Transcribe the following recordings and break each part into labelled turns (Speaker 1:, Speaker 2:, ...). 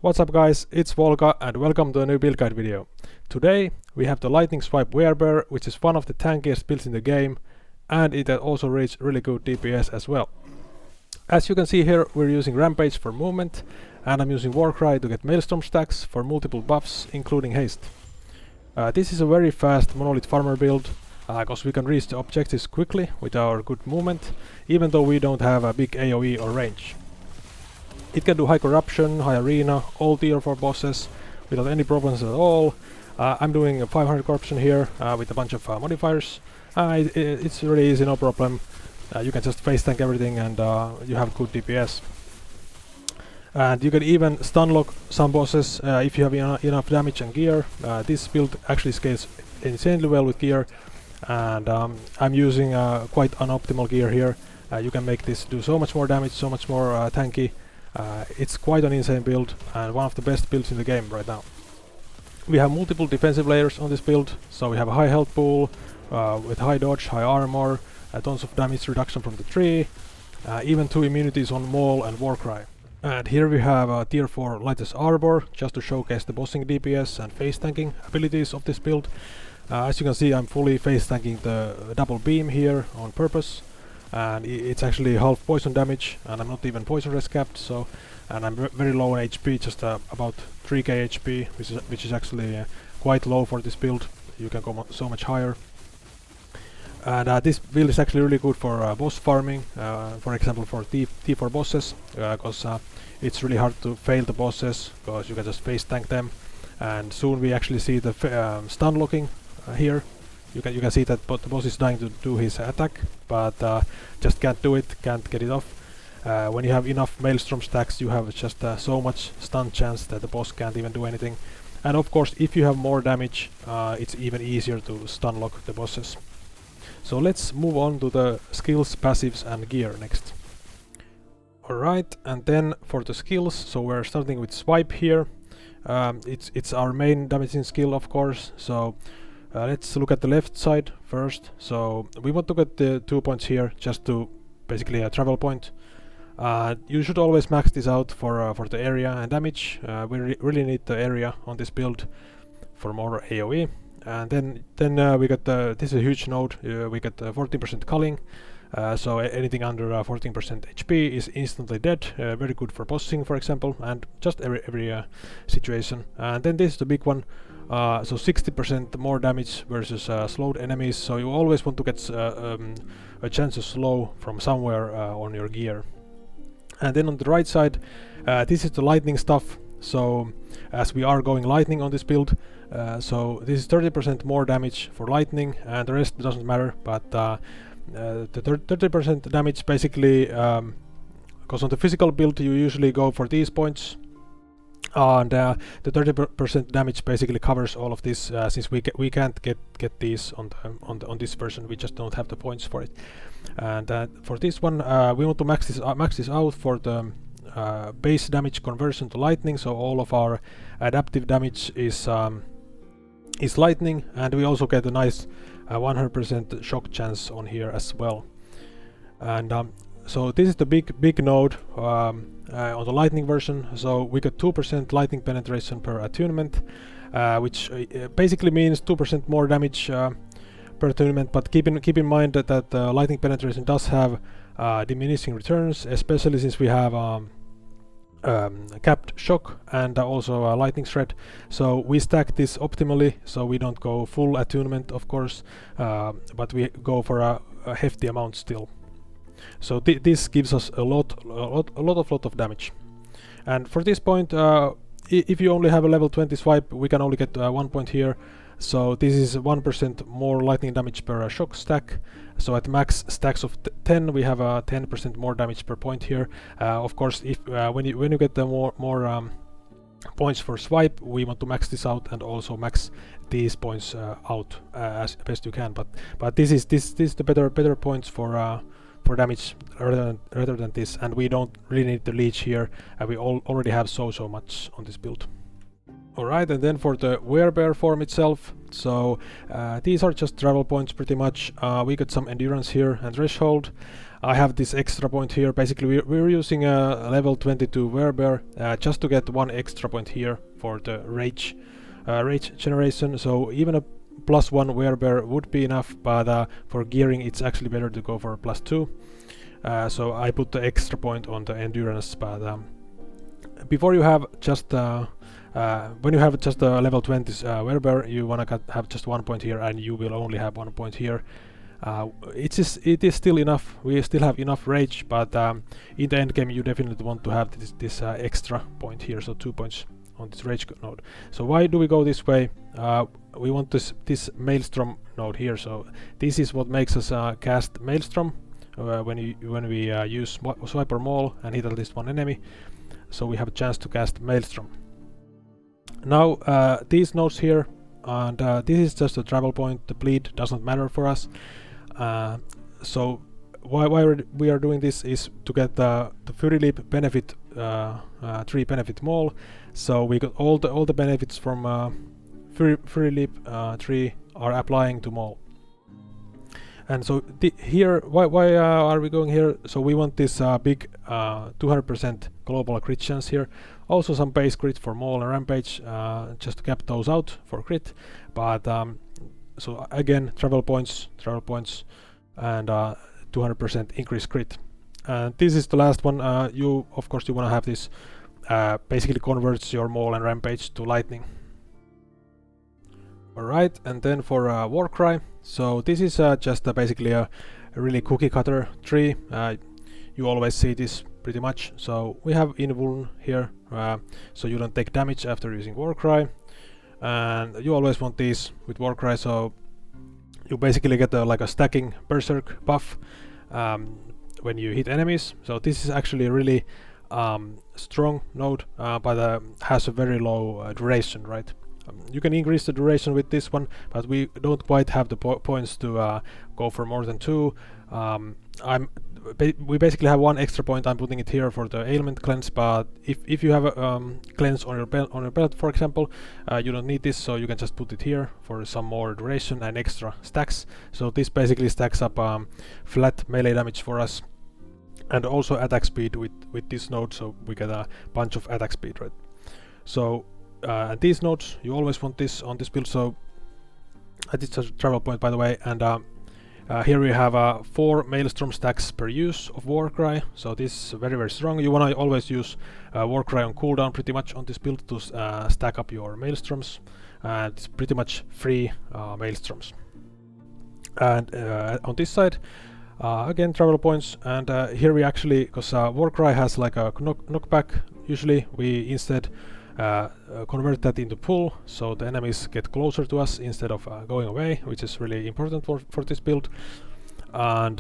Speaker 1: What's up guys, it's Volga and welcome to a new build guide video. Today we have the lightning swipe Werebear, which is one of the tankiest builds in the game, and it also reached really good DPS as well. As you can see here, we're using Rampage for movement, and I'm using Warcry to get Maelstrom stacks for multiple buffs, including haste. This is a very fast monolith farmer build, because we can reach the objectives quickly with our good movement, even though we don't have a big AoE or range. It can do high corruption, high arena, all tier 4 bosses without any problems at all. I'm doing a 500 corruption here with a bunch of modifiers. It's really easy, no problem. You can just face tank everything and you have good DPS. And you can even stun lock some bosses if you have enough damage and gear. This build actually scales insanely well with gear, and I'm using quite unoptimal gear here. You can make this do so much more damage, so much more tanky. It's quite an insane build and one of the best builds in the game right now. We have multiple defensive layers on this build, so we have a high health pool with high dodge, high armor, tons of damage reduction from the tree, even 2 immunities on Maul and Warcry. And here we have tier 4 lightest arbor, just to showcase the bossing DPS and face tanking abilities of this build. As you can see, I'm fully face tanking the double beam here on purpose. And it's actually half poison damage, and I'm not even poison res capped, so, and I'm very low on HP, just about 3k HP, which is actually quite low for this build. You can go so much higher. And this build is actually really good for boss farming, for example for T4 bosses, because it's really hard to fail the bosses, because you can just face tank them. And soon we actually see the stun locking here. You can see that the boss is dying to do his attack, but just can't do it, can't get it off. When you have enough Maelstrom stacks, you have just so much stun chance that the boss can't even do anything. And of course, if you have more damage, it's even easier to stun lock the bosses. So let's move on to the skills, passives and gear next. Alright, and then for the skills, so we're starting with swipe here. It's our main damaging skill, of course, so let's look at the left side first. So we want to get the 2 points here, just to basically a travel point. You should always max this out for the area and damage. We really need the area on this build for more AoE. And then we got this is a huge node. We get 14% culling. So anything under 14% HP is instantly dead. Very good for bossing, for example, and just every situation. And then this is the big one. So 60% more damage versus slowed enemies, so you always want to get a chance to slow from somewhere on your gear. And then on the right side, this is the lightning stuff. So as we are going lightning on this build, so this is 30% more damage for lightning, and the rest doesn't matter, but the 30% damage basically, because on the physical build you usually go for these points. And the 30% damage basically covers all of this, since we can't get these on this version. We just don't have the points for it. And for this one, we want to max this out for the base damage conversion to lightning. So all of our adaptive damage is lightning, and we also get a nice 100% shock chance on here as well. And so this is the big node on the lightning version. So we got 2% lightning penetration per attunement, which basically means 2% more damage per attunement. But keep in mind that lightning penetration does have diminishing returns, especially since we have capped shock and also a lightning shred. So we stack this optimally, so we don't go full attunement, of course, but we go for a hefty amount still. So this gives us a lot of damage. And for this point, if you only have a level 20 swipe, we can only get 1 point here. So this is 1% more lightning damage per shock stack. So at max stacks of 10, we have 10% more damage per point here. Of course, if when you get the more points for swipe, we want to max this out and also max these points out as best you can. But this is the better points for damage rather than this, and we don't really need the leech here, and we already have so much on this build. Alright, and then for the Werebear form itself, so these are just travel points pretty much. We got some endurance here and threshold. I have this extra point here. Basically we're using a level 22 Werebear just to get one extra point here for the rage generation. So even a +1 Werebear would be enough, but for gearing it's actually better to go for a +2. So I put the extra point on the endurance, but before you have just when you have just a level 20 Werebear, you wanna have just 1 point here, and you will only have 1 point here. It is still enough. We still have enough rage, but in the end game you definitely want to have this extra point here, so 2 points on this rage node. So why do we go this way? We want this Maelstrom node here. So this is what makes us cast Maelstrom when we use Swipe or Maul and hit at least one enemy. So we have a chance to cast Maelstrom. Now these nodes here, and this is just a travel point. The bleed doesn't matter for us. So why we are doing this is to get the Fury Leap benefit, 3 benefit Maul. So we got all the benefits from Fury Leap 3 are applying to Maul. And so here, why are we going here? So we want this big 200% global crit chance here. Also some base crit for Maul and Rampage, just to cap those out for crit. But so again, travel points, and 200% increased crit. And this is the last one. Of course you want to have this. Basically converts your Maul and Rampage to lightning. Alright, and then for Warcry, so this is just basically a really cookie cutter tree. You always see this pretty much. So we have invuln here, so you don't take damage after using Warcry, and you always want these with Warcry, so you basically get like a stacking berserk buff when you hit enemies. So this is actually a really strong node, but has a very low duration, right? You can increase the duration with this one, but we don't quite have the points to go for more than 2. We basically have 1 extra point. I'm putting it here for the ailment cleanse, but if you have a cleanse on your belt, for example, you don't need this, so you can just put it here for some more duration and extra stacks. So this basically stacks up flat melee damage for us, and also attack speed with this node, so we get a bunch of attack speed, right? So these nodes, you always want this on this build. So this is a travel point, by the way, and here we have 4 Maelstrom stacks per use of Warcry, so this is very, very strong. You want to always use Warcry on cooldown pretty much on this build to stack up your Maelstroms, and it's pretty much free Maelstroms. And on this side, again travel points, and here we actually, because Warcry has like a knockback, usually we instead convert that into pull, so the enemies get closer to us instead of going away, which is really important for this build. And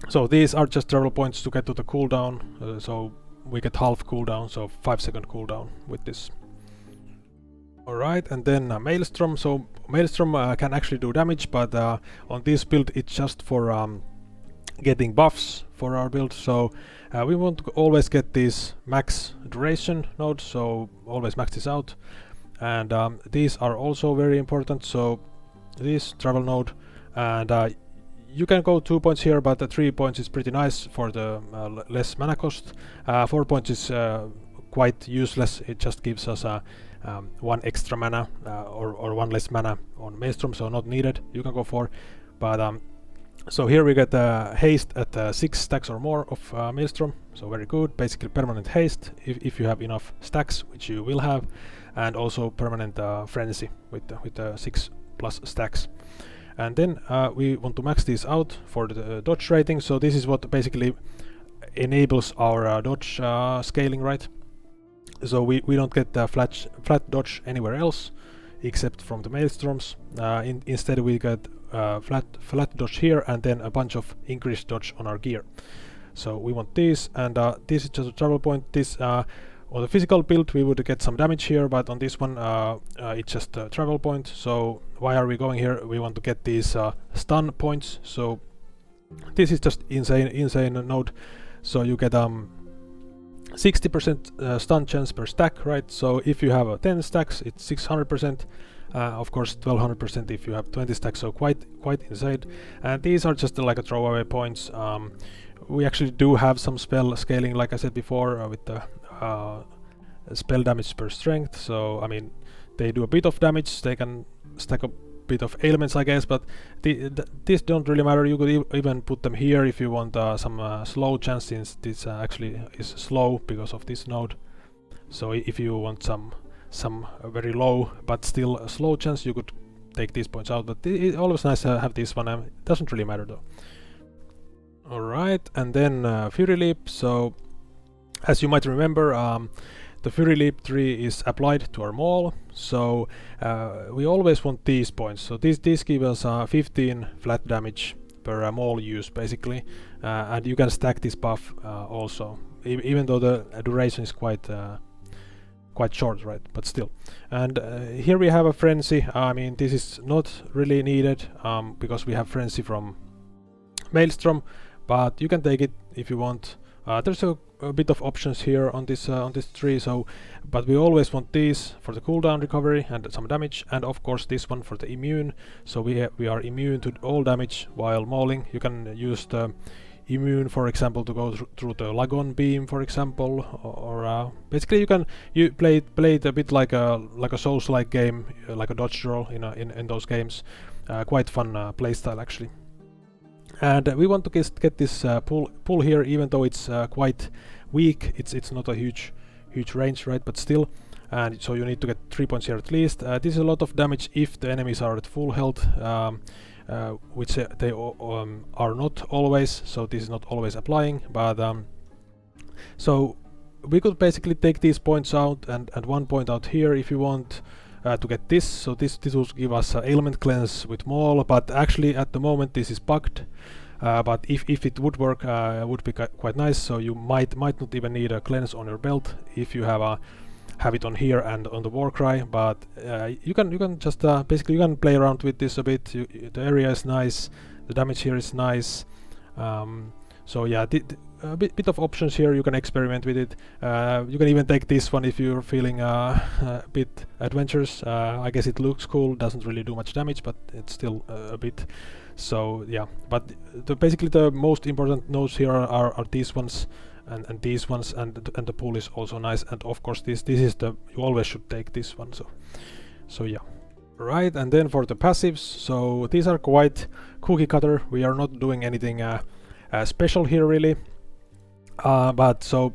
Speaker 1: so these are just travel points to get to the cooldown, so we get half cooldown, so 5-second cooldown with this. Alright, and then Maelstrom. So Maelstrom can actually do damage, but on this build it's just for getting buffs for our build. So we want to always get these max duration nodes, so always max this out. And these are also very important, so this travel node, and you can go 2 points here, but the 3 points is pretty nice for the less mana cost. 4 points is quite useless. It just gives us 1 extra mana or 1 less mana on Maelstrom, so not needed. You can go 4, but so here we get haste at 6 stacks or more of Maelstrom, so very good. Basically permanent haste if you have enough stacks, which you will have, and also permanent frenzy with the 6+ stacks. And then we want to max these out for the dodge rating. So this is what basically enables our dodge scaling, right? So we don't get the flat dodge anywhere else except from the Maelstroms. Instead we get flat dodge here, and then a bunch of increased dodge on our gear. So we want this, and this is just a travel point. This on the physical build we would get some damage here, but on this one it's just a travel point. So why are we going here? We want to get these stun points. So this is just insane node. So you get 60% stun chance per stack, right? So if you have 10 stacks, it's 600%. Of course, 1200% if you have 20 stacks, so quite insane. And these are just like a throwaway points. We actually do have some spell scaling, like I said before, with the spell damage per strength. So I mean, they do a bit of damage. They can stack a bit of ailments, I guess, but these don't really matter. You could even put them here if you want some slow chance, since this actually is slow because of this node. So if you want some very low but still a slow chance, you could take these points out, but it's always nice to have this one. It doesn't really matter though. Alright, and then Fury Leap. So as you might remember, the Fury Leap tree is applied to our maul, so we always want these points. So these give us 15 flat damage per maul use, basically, and you can stack this buff also, even though the duration is quite short, right? But still. And here we have a Frenzy. I mean, this is not really needed because we have Frenzy from Maelstrom, but you can take it if you want. There's a bit of options here on this tree, so but we always want these for the cooldown recovery and some damage, and of course this one for the immune. So we are immune to all damage while mauling. You can use the immune, for example, to go through the Lagon beam, for example, or basically you play it a bit like a Souls-like game, like a dodge roll in those games. Quite fun playstyle actually. And we want to get this pull here, even though it's quite weak. It's not a huge range, right? But still, and so you need to get 3 points here at least. This is a lot of damage if the enemies are at full health, which they are not always. So this is not always applying, but so we could basically take these points out and 1 point out here if you want. To get this, so this will give us ailment cleanse with maul, but actually at the moment this is bugged. But if it would work, it would be quite nice. So you might not even need a cleanse on your belt if you have it on here and on the Warcry. But you can just basically you can play around with this a bit. The area is nice, the damage here is nice. So yeah, a bit of options here. You can experiment with it. You can even take this one if you're feeling a bit adventurous. I guess it looks cool, doesn't really do much damage, but it's still a bit. So yeah, but basically the most important nodes here are these ones and these ones, and the pool is also nice. And of course this is you always should take this one. So yeah. Right, and then for the passives, so these are quite cookie cutter. We are not doing anything special here really, but so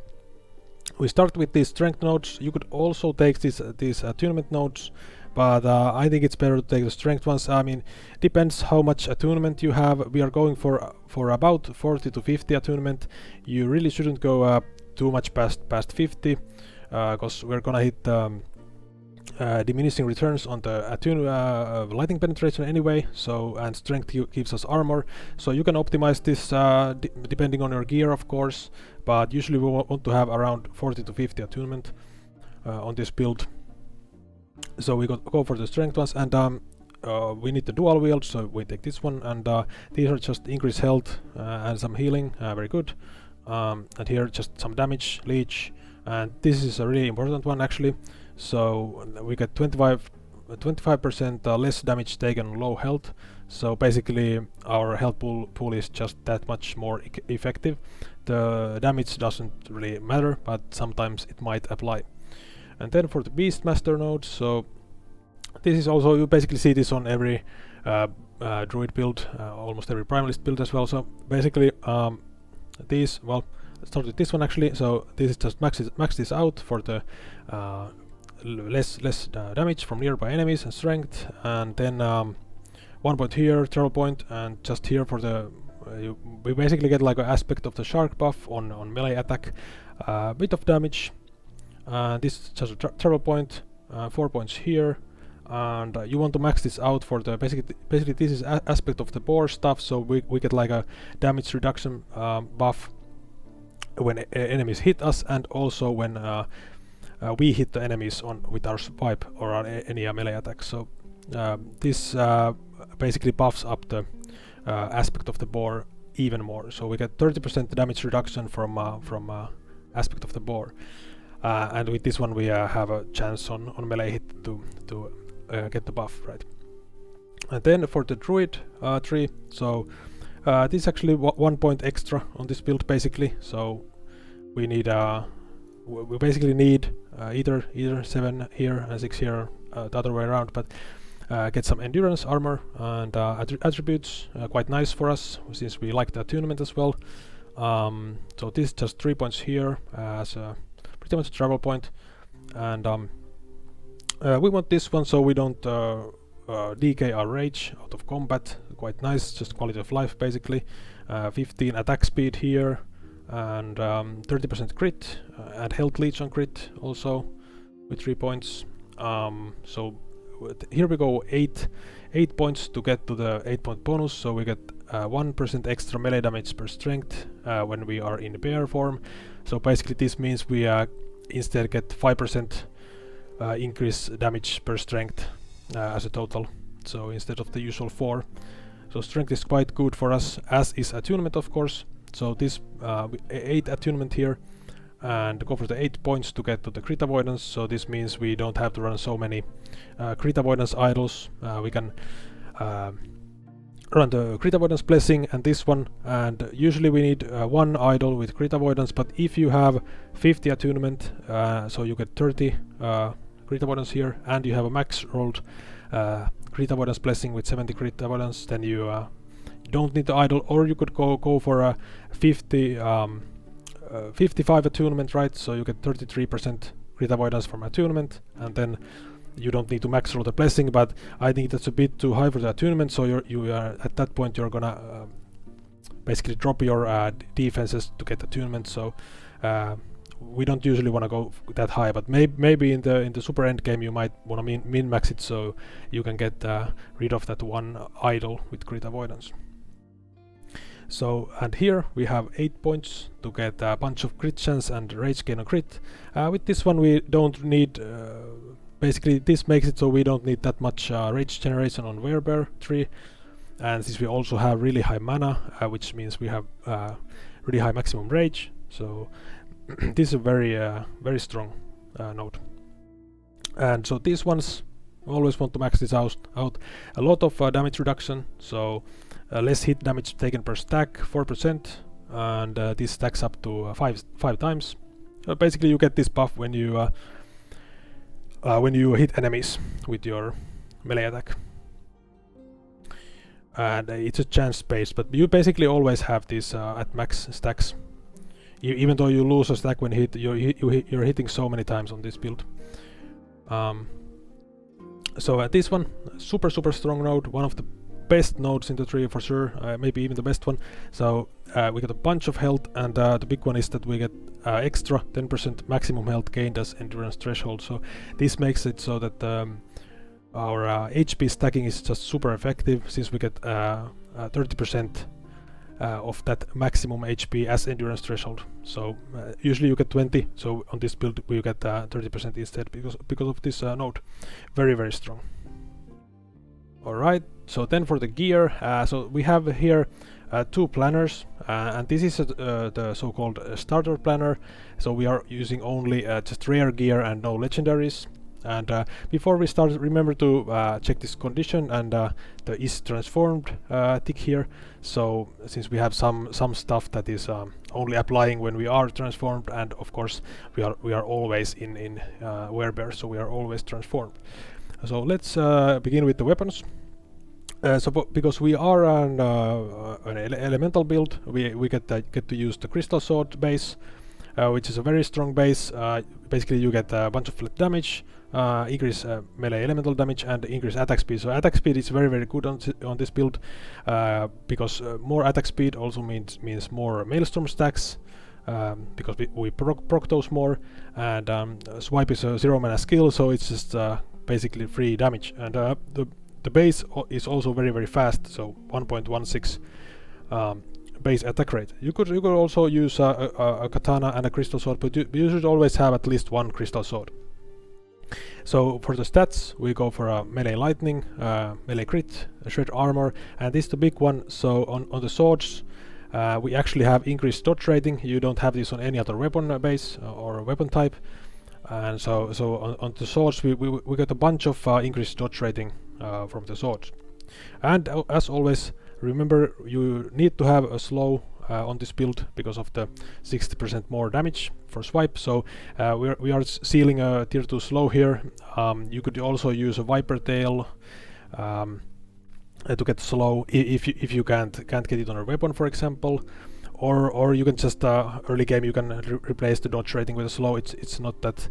Speaker 1: we start with these strength nodes. You could also take these attunement nodes, but I think it's better to take the strength ones. I mean, depends how much attunement you have. We are going for about 40 to 50 attunement. You really shouldn't go too much past 50, because we're gonna hit diminishing returns on the attune lightning penetration anyway. So, and strength gives us armor, so you can optimize this depending on your gear, of course, but usually we want to have around 40 to 50 attunement on this build. So we go for the strength ones, and we need the dual wield, so we take this one, and these are just increased health and some healing, very good. And here just some damage, leech, and this is a really important one actually. So we get 25% less damage taken on low health. So basically our health pool is just that much more effective. The damage doesn't really matter, but sometimes it might apply. And then for the Beastmaster node, so this is also, you basically see this on every druid build, almost every primalist build as well. So basically these, well, let's start with this one actually. So this is just max this out for the less damage from nearby enemies and strength, and then 1 point here, travel point, and just here for the we basically get like an aspect of the shark buff on melee attack, bit of damage. This is just a travel point, 4 points here, and you want to max this out for the basically this is aspect of the boar stuff, so we get like a damage reduction buff when enemies hit us, and also when we hit the enemies with our swipe or any melee attack. So this basically buffs up the aspect of the boar even more. So we get 30% damage reduction from aspect of the boar. And with this one we have a chance on melee hit to get the buff, right? And then for the druid tree, so this is actually 1 point extra on this build basically. So we need we basically need either 7 here and 6 here, the other way around, but get some endurance armor and attributes, quite nice for us since we like the attunement as well. So this is just 3 points here as a pretty much a travel point, and we want this one so we don't decay our rage out of combat. Quite nice, just quality of life basically. 15 attack speed here, and 30% crit and health leech on crit also with 3 points. So here we go, 8 points to get to the 8-point bonus, so we get 1% extra melee damage per strength when we are in bear form. So basically this means we instead get 5% increase damage per strength as a total, so instead of the usual 4. So strength is quite good for us, as is attunement of course. So this 8 attunement here, and go for the 8 points to get to the crit avoidance. So this means we don't have to run so many crit avoidance idols. We can run the crit avoidance blessing and this one, and usually we need 1 idol with crit avoidance, but if you have 50 attunement, so you get 30 crit avoidance here, and you have a max rolled crit avoidance blessing with 70 crit avoidance, then you don't need the idol, or you could go for a 55 attunement, right? So you get 33% crit avoidance from attunement, and then you don't need to max roll the blessing, but I think that's a bit too high for the attunement, so you are at that point you're gonna basically drop your defenses to get attunement. So we don't usually want to go that high, but maybe in the super end game you might want to min max it so you can get rid of that 1 idol with crit avoidance. So, and here we have 8 points to get a bunch of crit chance and rage gain on crit. With this one we don't need, basically this makes it so we don't need that much rage generation on Werebear tree, and since we also have really high mana, which means we have really high maximum rage, so this is a very strong node. And so these ones, always want to max this out. A lot of damage reduction, so less hit damage taken per stack, 4%, and this stacks up to 5 times. Basically you get this buff when you hit enemies with your melee attack. And it's a chance based, but you basically always have this at max stacks. Even though you lose a stack when you're hitting so many times on this build. So this one, super strong node, one of the best nodes in the tree for sure, maybe even the best one. So we get a bunch of health, and the big one is that we get extra 10% maximum health gained as endurance threshold. So this makes it so that our HP stacking is just super effective, since we get 30% of that maximum HP as endurance threshold. So usually you get 20, so on this build we get 30% instead because of this node. Very strong. Alright, so then for the gear, so we have here 2 planners, and this is the so-called starter planner. So we are using only just rare gear and no legendaries. And before we start, remember to check this condition and the is transformed tick here. So since we have some stuff that is only applying when we are transformed, and of course we are always in Werebear, so we are always transformed. So let's begin with the weapons. So because we are an elemental build, we get to use the crystal sword base, which is a very strong base. Basically you get a bunch of flat damage, increase melee elemental damage, and increase attack speed. So attack speed is very good on this build, because more attack speed also means more maelstrom stacks, because we proc those more, and swipe is a 0 mana skill, so it's just basically free damage. And the base is also very fast, so 1.16 base attack rate. You could also use a katana and a crystal sword, but you should always have at least 1 crystal sword. So for the stats we go for a melee lightning, melee crit, shred armor, and this is the big one. So on the swords We actually have increased dodge rating. You don't have this on any other weapon base or weapon type. And so on the swords we got a bunch of increased dodge rating from the swords. And as always, remember you need to have a slow on this build because of the 60% more damage for swipe. So we are sealing a tier 2 slow here. You could also use a viper tail to get slow if you can't get it on a weapon, for example. Or you can just early game you can replace the dodge rating with a slow. It's not that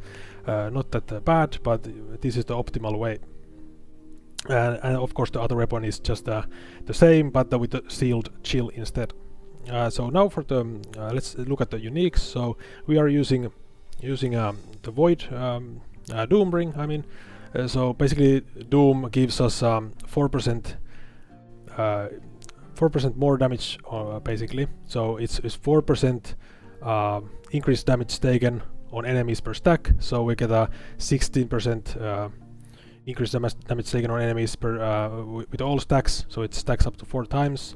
Speaker 1: bad, but this is the optimal way. And of course the other weapon is just the same, but with the sealed chill instead. So now for the let's look at the uniques. So we are using the void doom ring. I mean, so basically doom gives us 4% more damage basically. So it's 4% increased damage taken on enemies per stack. So we get a 16% increased damage taken on enemies per with all stacks. So it stacks up to 4 times.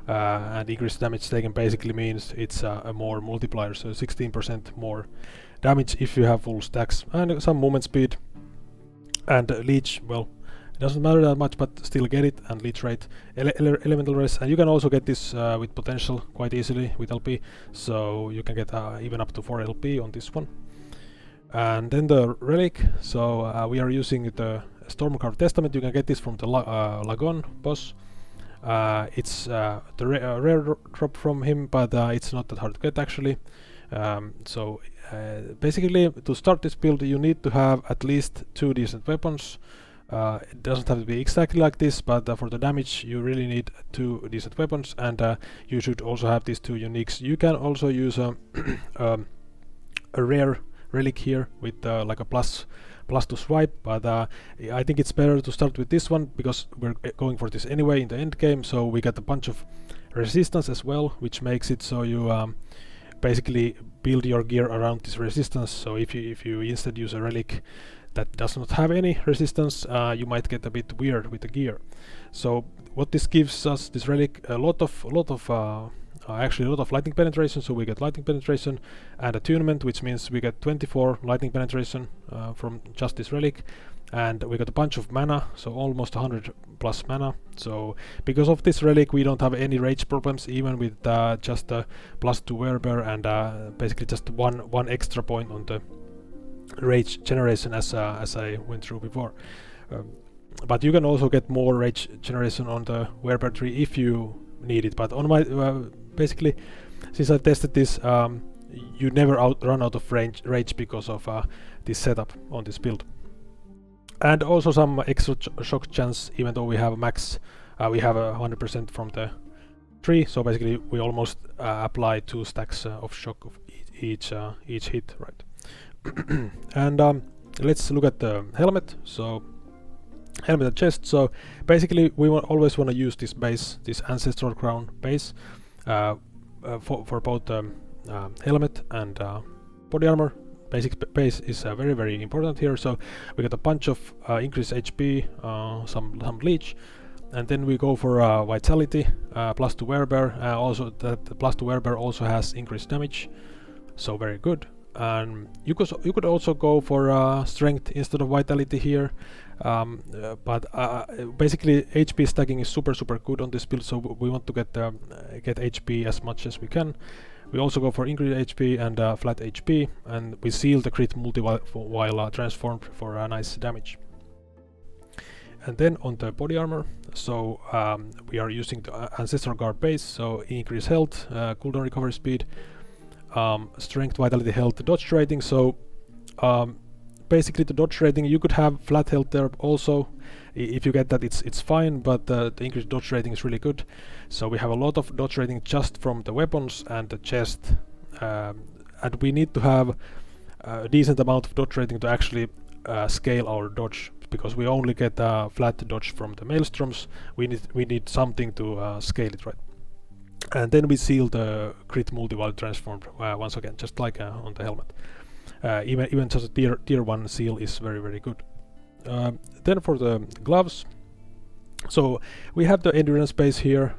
Speaker 1: And increased damage taken basically means it's a more multiplier, so 16% more damage if you have full stacks, and some movement speed and leech. Well, it doesn't matter that much, but still get it. And leech rate, elemental res, and you can also get this with potential quite easily with LP, so you can get even up to 4 LP on this one. And then the relic, so we are using the Stormcarved Testament. You can get this from the Lagon boss. It's the rare drop from him, but it's not that hard to get actually. So basically to start this build you need to have at least 2 decent weapons. It doesn't have to be exactly like this, but for the damage you really need 2 decent weapons, and you should also have these 2 uniques. You can also use a rare relic here with like a plus to swipe, but I think it's better to start with this one because we're going for this anyway in the end game. So we got a bunch of resistance as well, which makes it so you basically build your gear around this resistance. So if you instead use a relic that does not have any resistance, you might get a bit weird with the gear. So what this gives us, this relic, actually a lot of lightning penetration. So we get lightning penetration and attunement, which means we get 24 lightning penetration from just this relic, and we got a bunch of mana, so almost 100 plus mana. So because of this relic we don't have any rage problems, even with just the plus to Werebear and basically just one extra point on the rage generation as I went through before. But you can also get more rage generation on the Werebear tree if you need it. But on my basically, since I tested this, you never run out of rage because of this setup on this build. And also some extra shock chance, even though we have a max, we have 100% from the tree. So basically we almost apply 2 stacks of shock of each hit, right? And let's look at the helmet. So helmet and chest. So basically we always want to use this base, this ancestral crown base, for both helmet and body armor. Basic base is very important here. So we got a bunch of increased HP, some leech, and then we go for vitality plus to Werebear. Also that plus to Werebear also has increased damage, so very good. And you could also go for strength instead of vitality here, but basically HP stacking is super good on this build, so we want to get HP as much as we can. We also go for increased HP and flat HP, and we seal the crit multi while transformed for nice damage. And then on the body armor, so we are using the ancestral guard base, so increase health, cooldown recovery speed, strength, vitality, health, dodge rating. So basically the dodge rating, you could have flat health there also. If you get that, it's fine, but the increased dodge rating is really good. So we have a lot of dodge rating just from the weapons and the chest, and we need to have a decent amount of dodge rating to actually scale our dodge, because we only get flat dodge from the maelstroms. We need something to scale it, right? And then we seal the crit multi while transformed once again, just like on the helmet. Even just a tier 1 seal is very good. Then for the gloves, so we have the endurance base here.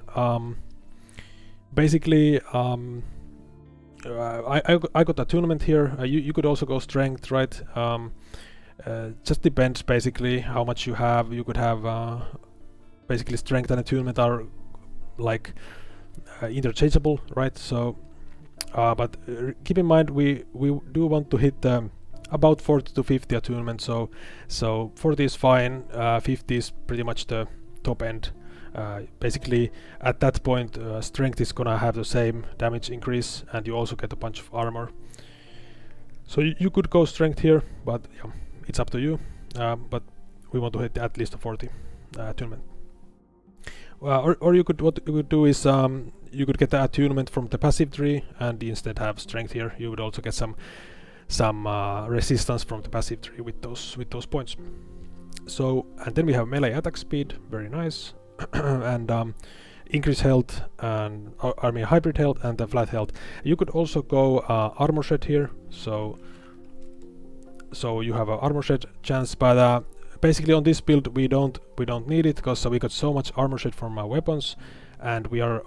Speaker 1: basically, I got attunement here. You could also go strength, right? Just depends basically how much you have. You could have basically strength and attunement are like interchangeable, right? So, but keep in mind we do want to hit about 40 to 50 attunement. So 40 is fine. 50 is pretty much the top end. Basically, at that point, strength is gonna have the same damage increase, and you also get a bunch of armor. So you could go strength here, but yeah, it's up to you. But we want to hit at least a 40 attunement. Or you could, what you could do is you could get the attunement from the passive tree, and instead have strength here. You would also get some resistance from the passive tree with those points. So, and then we have melee attack speed, very nice, and increase health, and I mean hybrid health and the flat health. You could also go armor shred here. So you have an armor shred chance, but basically on this build we don't need it, because we got so much armor shred from our weapons, and we are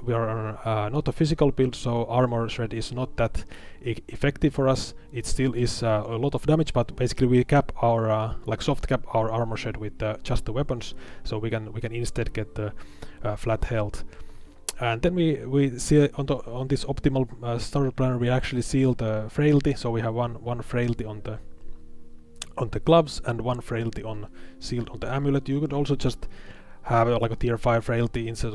Speaker 1: not a physical build, so armor shred is not that effective for us. It still is a lot of damage, but basically we cap our like soft cap our armor shred with just the weapons, so we can instead get the flat health. And then we see on this optimal starter planner we actually seal the frailty, so we have one frailty on the gloves and one frailty sealed on the amulet. You could also just have like a tier 5 frailty instead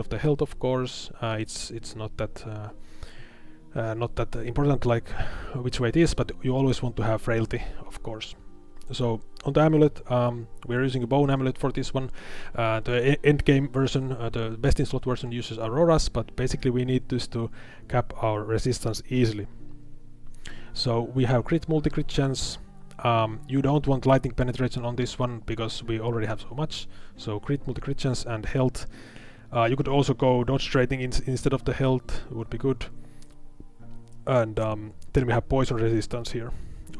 Speaker 1: of the health, of course. It's not that important like which way it is, but you always want to have frailty, of course. So on the amulet, we're using a bone amulet for this one. The end game version, the best in slot version, uses auroras, but basically we need this to cap our resistance easily. So we have crit multi-crit chance. You don't want lightning penetration on this one because we already have so much. So crit multi-crit chance and health. You could also go dodge rating instead of the health, would be good. And then we have poison resistance here.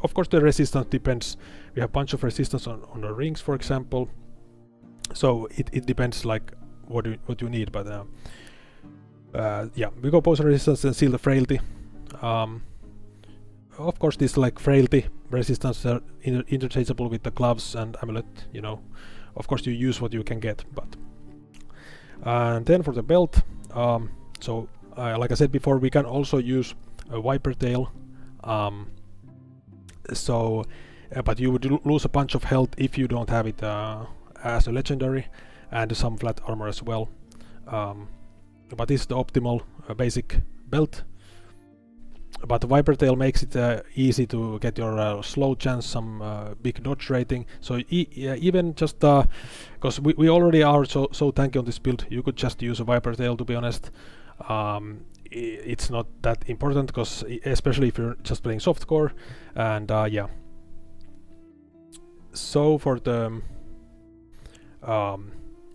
Speaker 1: Of course the resistance depends. We have a bunch of resistance on the rings, for example. So it depends like what you need, but yeah, we go poison resistance and seal the frailty. Of course this like frailty resistance are interchangeable with the gloves and amulet, you know. Of course you use what you can get, but and then for the belt, so like I said before, we can also use a viper tail, but you would lose a bunch of health if you don't have it as a legendary, and some flat armor as well. But this is the optimal basic belt. But the Viper Tail makes it easy to get your slow chance, some big dodge rating. So even just because we already are so tanky on this build, you could just use a Viper Tail, to be honest. It's not that important, because especially if you're just playing softcore. And yeah. So for the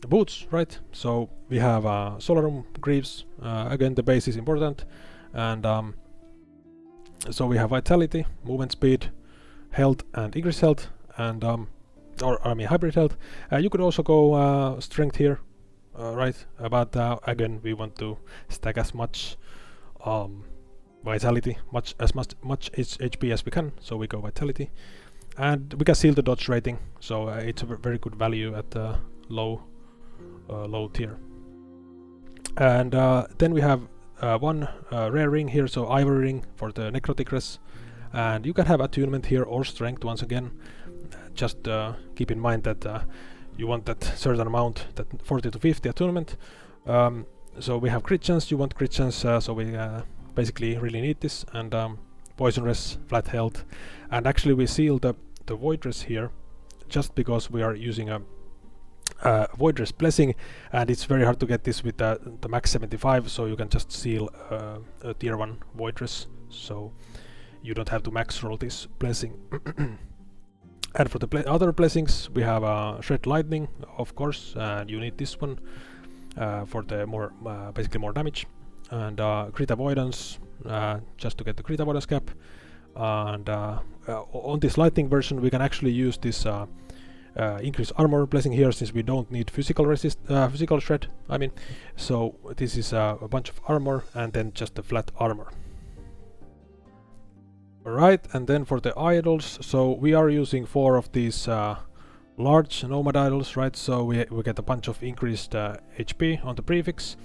Speaker 1: boots, right? So we have Solarum Greaves. Again, the base is important, and so we have vitality, movement speed, health, and increased health, and or I mean hybrid health. You could also go strength here, right? But again, we want to stack as much vitality, much HP as we can. So we go vitality, and we can seal the dodge rating. So it's a very good value at the low tier. And then we have one rare ring here, so ivory ring for the necrotic res, and you can have attunement here or strength once again. Just keep in mind that you want that certain amount, that 40 to 50 attunement. So we have crit chance, you want crit chance, so we basically really need this, and poison res, flat health, and actually we seal the void res here just because we are using a void res blessing, and it's very hard to get this with the max 75, so you can just seal a tier 1 void res, so you don't have to max roll this blessing. And for the other blessings, we have shred lightning, of course, and you need this one for the more basically more damage, and crit avoidance, just to get the crit avoidance cap. And on this lightning version we can actually use this increase armor blessing here, since we don't need physical shred. I mean, so this is a bunch of armor and then just a flat armor. Alright, and then for the idols, so we are using 4 of these large nomad idols, right? So we get a bunch of increased HP on the prefix,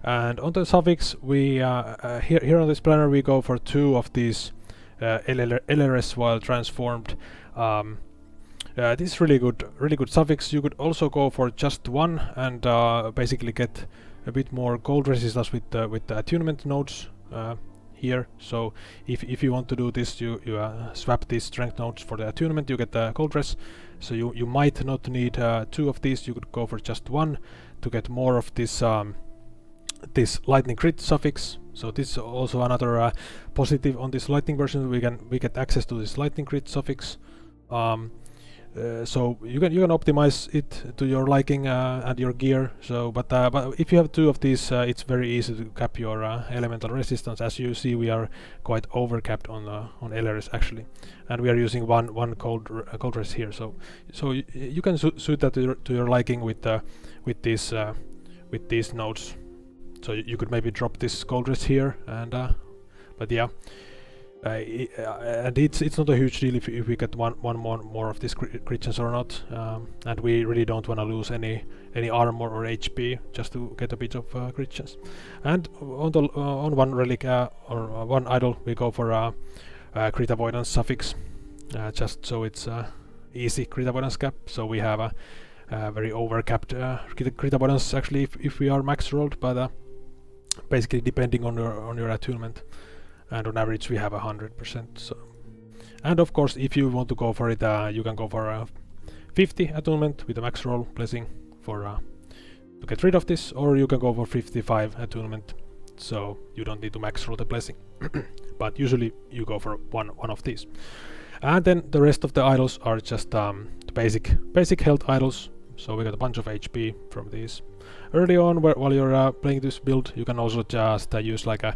Speaker 1: and on the suffix we here on this planner we go for 2 of these LRS while transformed. This is really good suffix. You could also go for just 1 and basically get a bit more cold resistance with the attunement nodes here. So if you want to do this, you swap these strength nodes for the attunement, you get the cold res. So you might not need 2 of these. You could go for just 1 to get more of this this lightning crit suffix. So this is also another positive on this lightning version. We get access to this lightning crit suffix. So you can optimize it to your liking and your gear. So but if you have 2 of these, it's very easy to cap your elemental resistance. As you see, we are quite overcapped on LRS actually, and we are using one cold res here. So you can suit that to your liking with these nodes. So you could maybe drop this cold res here, and but yeah. And it's not a huge deal if we get one more of these crit chance or not, and we really don't want to lose any armor or HP just to get a bit of crit chance. And on one relic or one idol we go for a crit avoidance suffix, just so it's easy crit avoidance cap. So we have a very overcapped crit avoidance actually if we are max rolled, but basically depending on your attunement. And on average we have 100%. So, and of course if you want to go for it, you can go for 50 attunement with a max roll blessing for to get rid of this, or you can go for 55 attunement, so you don't need to max roll the blessing. But usually you go for one of these. And then the rest of the idols are just the basic health idols. So we got a bunch of HP from these. Early on, while you're playing this build, you can also just use like a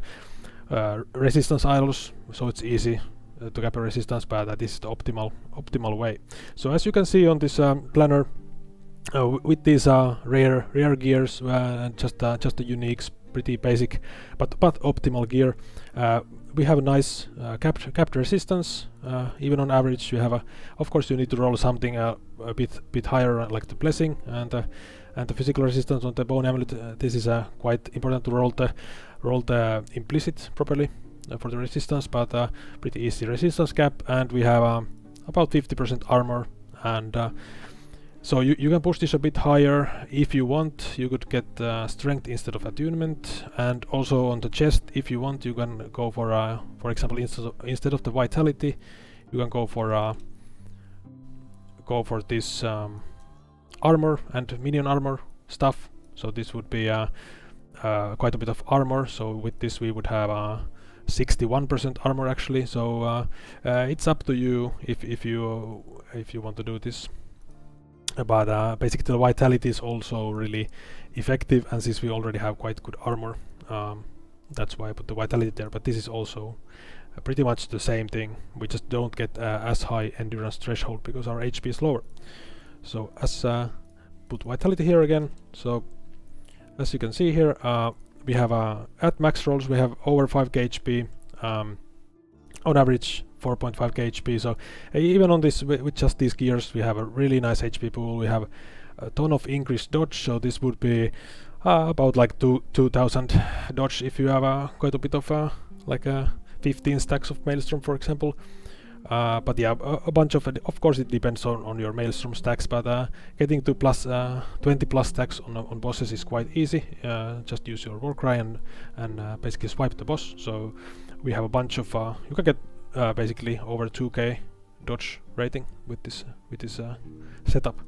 Speaker 1: resistance idols, so it's easy to cap a resistance, but this is the optimal way. So as you can see on this planner, with these rare gears and just the uniques, pretty basic but optimal gear, we have a nice capped resistance. Even on average, you have of course you need to roll something a bit higher, like the blessing and the physical resistance on the bone amulet. This is quite important to roll the implicit properly for the resistance, but pretty easy resistance cap, and we have about 50% armor, and so you can push this a bit higher if you want. You could get strength instead of attunement, and also on the chest, if you want, you can go for example, instead of the vitality, you can go for this armor and minion armor stuff. So this would be quite a bit of armor. So with this we would have 61% armor actually. So it's up to you if you want to do this. But basically the vitality is also really effective, and since we already have quite good armor, that's why I put the vitality there. But this is also pretty much the same thing. We just don't get as high endurance threshold because our HP is lower. So as put vitality here again. So as you can see here, we have at max rolls we have over 5k HP, on average 4.5k HP. So even on this, with just these gears, we have a really nice HP pool. We have a ton of increased dodge, so this would be about like 2000 dodge if you have quite a bit of like 15 stacks of Maelstrom, for example. But yeah, a bunch of course it depends on your Maelstrom stacks, but getting to plus 20 plus stacks on bosses is quite easy. Just use your Warcry and basically swipe the boss. So we have a bunch of you can get basically over 2k dodge rating with this setup.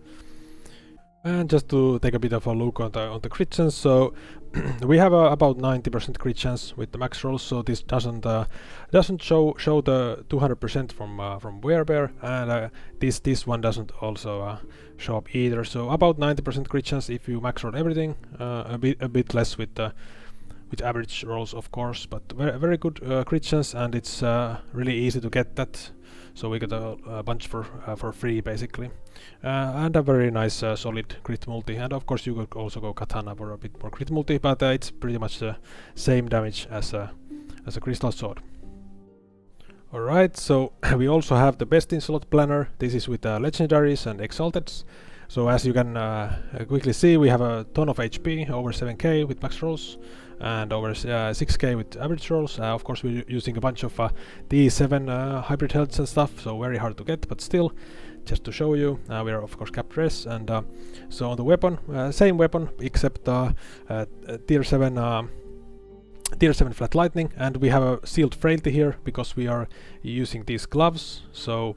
Speaker 1: And just to take a bit of a look on the crit chance, so we have about 90% crit chance with the max rolls. So this doesn't show the 200% from Werebear, and this one doesn't also show up either. So about 90% crit chance if you max roll everything, a bit less with average rolls, of course, but very good crit chance, and it's really easy to get that. so we get a bunch for free basically, and a very nice solid crit multi. And of course you could also go katana for a bit more crit multi, but it's pretty much the same damage as a crystal sword. Alright, so we also have the best in slot planner. This is with legendaries and exalteds. So as you can quickly see, we have a ton of HP, over 7k with max rolls, and over 6k with average rolls. Of course we're using a bunch of D7 hybrid healths and stuff, so very hard to get, but still, just to show you, we are of course captress. And so on the weapon, same weapon, except tier 7 flat lightning, and we have a sealed frailty here because we are using these gloves, so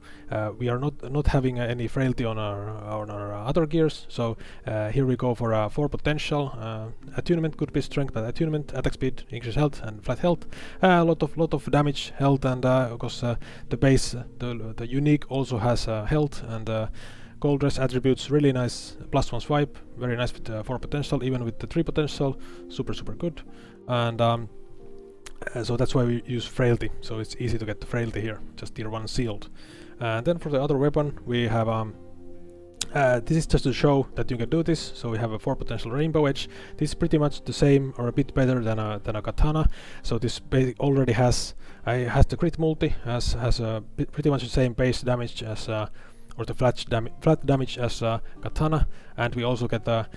Speaker 1: we are not having any frailty on our other gears. So here we go for a 4 potential. Attunement could be strength, but attunement, attack speed, increase health, and flat health. A lot of damage, health, and of course the base, the unique also has health and gold dress attributes. Really nice +1 swipe, very nice with 4 potential, even with the 3 potential, super good. And so that's why we use frailty, so it's easy to get the frailty here, just tier 1 sealed. And then for the other weapon we have this is just to show that you can do this. So we have a 4 potential rainbow edge. This is pretty much the same or a bit better than a katana. So this already has the crit multi, has pretty much the same base damage as or the flat damage as katana, and we also get the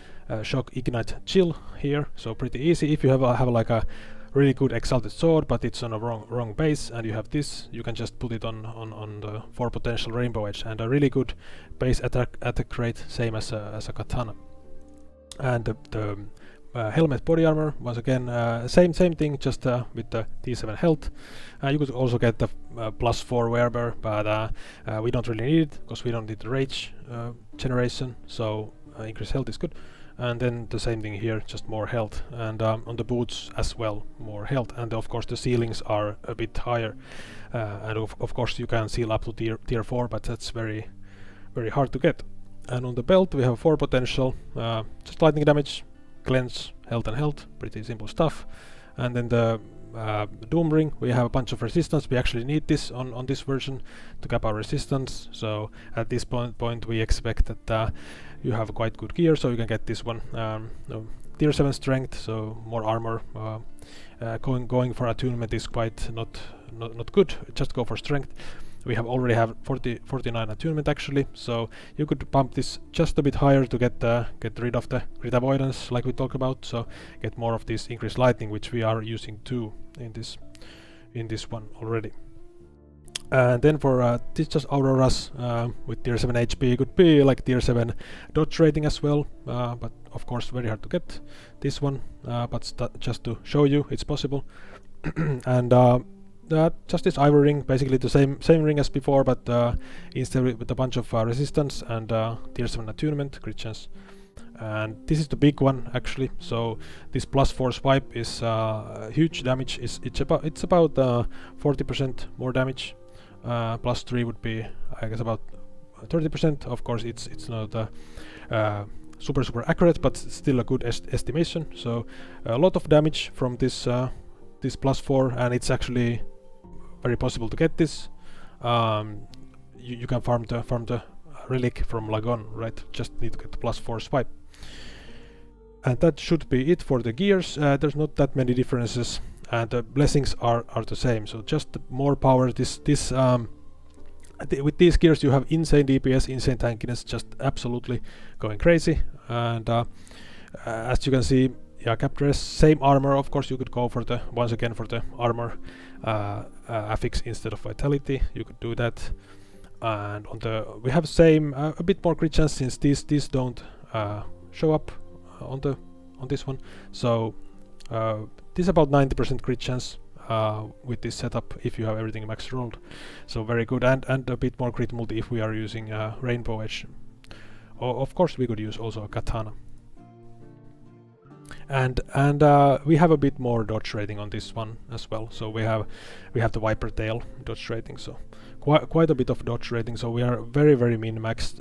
Speaker 1: shock ignite chill here, so pretty easy. If you have like a really good exalted sword but it's on a wrong base and you have this, you can just put it on the 4 potential rainbow edge, and a really good base attack rate, same as a katana. And the helmet body armor, once again same thing, just with the T7 health. You could also get the +4 Werebear, but we don't really need it because we don't need the rage generation, so increased health is good. And then the same thing here, just more health, and on the boots as well, more health. And of course the ceilings are a bit higher, and of course you can seal up to tier 4, but that's very hard to get. And on the belt we have 4 potential, just lightning damage, cleanse, health and health, pretty simple stuff. And then the Doom ring, we have a bunch of resistance. We actually need this on this version to cap our resistance, so at this point we expect that you have quite good gear, so you can get this one. Tier 7 strength, so more armor. Going for attunement is quite not good, just go for strength. We already have 49 attunement actually, so you could pump this just a bit higher to get rid of the crit avoidance like we talked about, so get more of this increased lightning, which we are using too in this one already. And then for this just auroras with tier 7 HP, could be like tier 7 dodge rating as well, but of course very hard to get this one, but just to show you it's possible. And just this ivory ring, basically the same ring as before, but instead with a bunch of resistance and tier 7 attunement, crit chance. And this is the big one actually, so this +4 swipe is huge damage. It's about 40% more damage. +3 would be, I guess, about 30%. Of course it's not super accurate, but still a good estimation. So a lot of damage from this +4, and it's actually very possible to get this. You can farm the relic from Lagon, right? Just need to get the +4 swipe. And that should be it for the gears. There's not that many differences, and the blessings are the same, so just more power. With these gears you have insane DPS, insane tankiness, just absolutely going crazy. And as you can see, yeah, captress, same armor. Of course you could go for the armor affix instead of vitality, you could do that. And we have same a bit more crit chance, since these don't show up on this one, so this is about 90% crit chance with this setup if you have everything max rolled, so very good. And a bit more crit multi if we are using rainbow edge. Of course we could use also a katana. And we have a bit more dodge rating on this one as well, so we have the viper tail dodge rating, so quite a bit of dodge rating. So we are very min maxed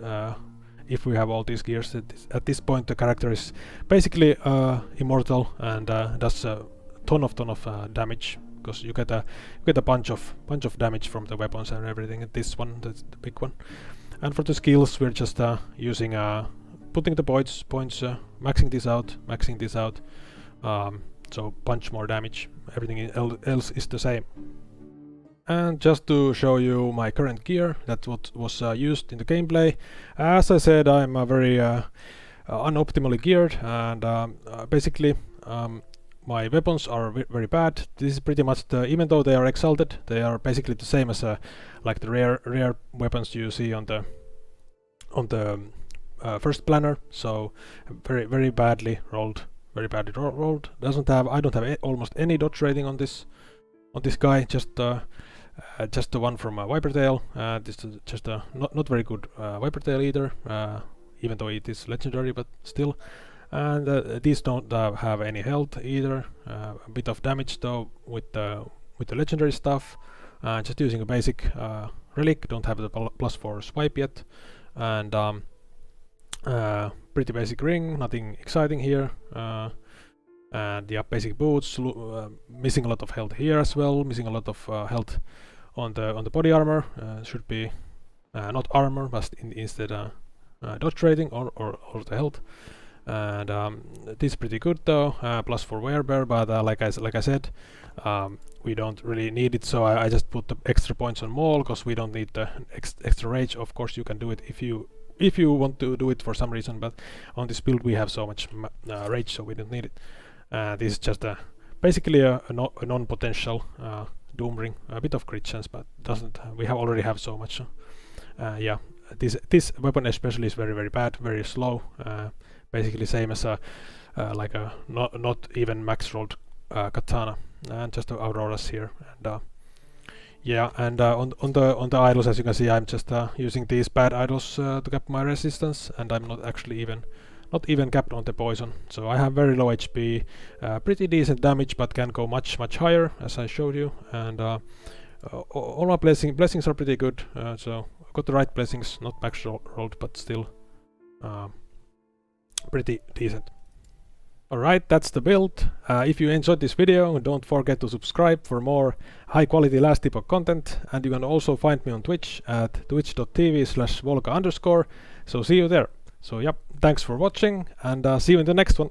Speaker 1: if we have all these gears. At this point the character is basically immortal and does a ton of damage because you get a bunch of damage from the weapons and everything. And this one, that's the big one. And for the skills, we're just using putting the points, maxing this out. So bunch more damage. Everything else is the same. And just to show you my current gear, that what was used in the gameplay. As I said, I'm very unoptimally geared, and basically my weapons are very bad. This is pretty much even though they are exalted, they are basically the same as like the rare weapons you see on the first planner. So very badly rolled. I don't have almost any dodge rating on this guy. Just the one from Vipertail. This is just a not very good Vipertail either, even though it is legendary, but still. And these don't have any health either. A bit of damage though with the legendary stuff. Just using a basic relic. Don't have the +4 swipe yet, and pretty basic ring. Nothing exciting here. And yeah, basic boots. Missing a lot of health here as well. Missing a lot of health on the body armor. Should be not armor, but instead dodge rating or the health. And this is pretty good though. Plus for Werebear, but like I said, we don't really need it. So I just put the extra points on Maul because we don't need the extra rage. Of course, you can do it if you want to do it for some reason, but on this build we have so much rage, so we don't need it. This is just basically a non-potential Doom Ring, a bit of crit chance, but doesn't. We already have so much. Yeah, this weapon especially is very bad, very slow. Basically same as like a not even max rolled katana, and just the auroras here. And yeah, and on the idols, as you can see, I'm just using these bad idols to cap my resistance, and I'm not actually not even capped on the poison. So I have very low HP, pretty decent damage, but can go much higher, as I showed you. And all my blessings are pretty good. So I've got the right blessings, not max rolled, but still pretty decent. Alright, that's the build. If you enjoyed this video, don't forget to subscribe for more high quality last Epoch content, and you can also find me on Twitch at twitch.tv/volga_. So see you there. So yep, thanks for watching, and see you in the next one.